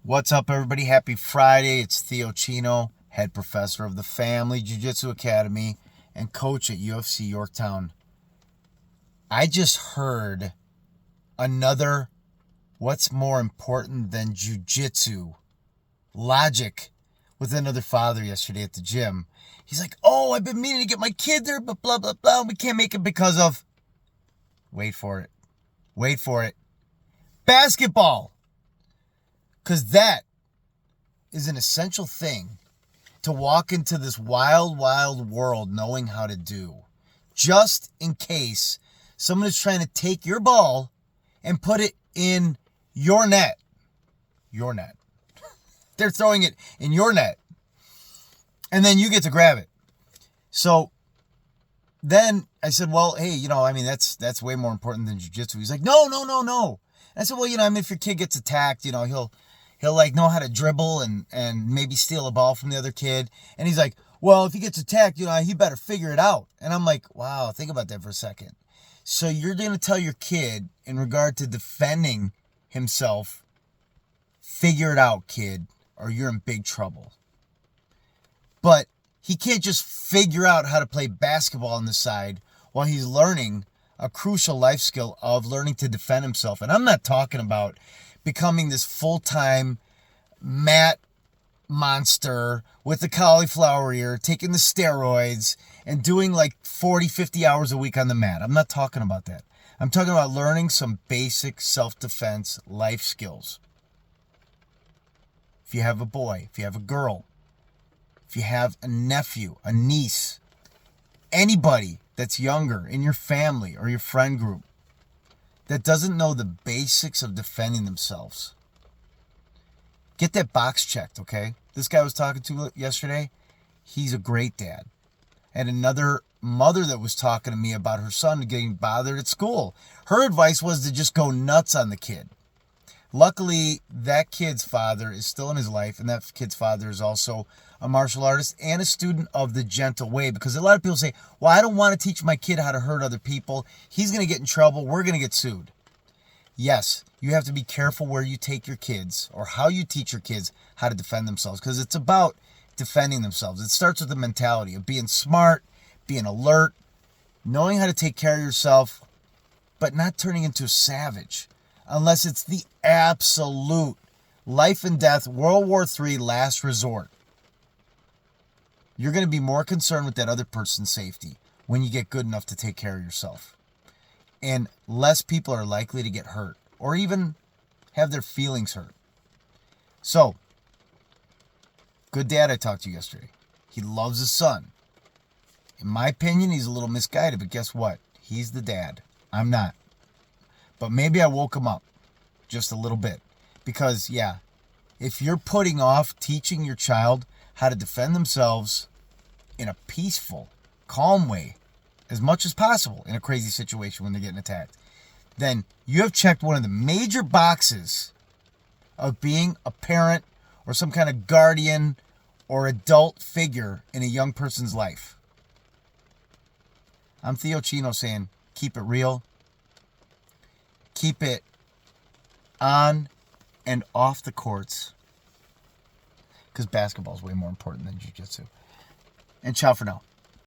What's up, everybody? Happy Friday. It's Theo Chino, head professor of the Family Jiu-Jitsu Academy and coach at UFC Yorktown. I just heard another what's more important than jiu-jitsu logic with another father yesterday at the gym. He's like, oh, I've been meaning to get my kid there, but blah, blah, blah. We can't make it because of, wait for it, basketball. Because that is an essential thing to walk into this wild, wild world knowing how to do. Just in case someone is trying to take your ball and put it in your net. Your net. They're throwing it in your net. And then you get to grab it. So then I said, well, hey, that's way more important than jiu-jitsu. He's like, no. And I said, well, if your kid gets attacked, he'll like know how to dribble and maybe steal a ball from the other kid. And he's like, well, if he gets attacked, he better figure it out. And I'm like, wow, think about that for a second. So you're going to tell your kid in regard to defending himself, figure it out, kid, or you're in big trouble. But he can't just figure out how to play basketball on the side while he's learning a crucial life skill of learning to defend himself. And I'm not talking about becoming this full-time mat monster with the cauliflower ear, taking the steroids, and doing like 40, 50 hours a week on the mat. I'm not talking about that. I'm talking about learning some basic self-defense life skills. If you have a boy, if you have a girl, if you have a nephew, a niece, anybody that's younger in your family or your friend group that doesn't know the basics of defending themselves, get that box checked, okay? This guy I was talking to yesterday, he's a great dad. And another mother that was talking to me about her son getting bothered at school. Her advice was to just go nuts on the kid. Luckily, that kid's father is still in his life, and that kid's father is also a martial artist and a student of the gentle way, because a lot of people say, well, I don't want to teach my kid how to hurt other people. He's going to get in trouble. We're going to get sued. Yes, you have to be careful where you take your kids or how you teach your kids how to defend themselves, because it's about defending themselves. It starts with the mentality of being smart, being alert, knowing how to take care of yourself, but not turning into a savage. Unless it's the absolute life and death, World War III last resort. You're going to be more concerned with that other person's safety when you get good enough to take care of yourself. And less people are likely to get hurt or even have their feelings hurt. So, good dad I talked to yesterday. He loves his son. In my opinion, he's a little misguided, but guess what? He's the dad. I'm not. But maybe I woke him up just a little bit. Because, yeah, if you're putting off teaching your child how to defend themselves in a peaceful, calm way, as much as possible in a crazy situation when they're getting attacked, then you have checked one of the major boxes of being a parent or some kind of guardian or adult figure in a young person's life. I'm Theo Chino saying, keep it real. Keep it on and off the courts, because basketball is way more important than jiu-jitsu. And ciao for now.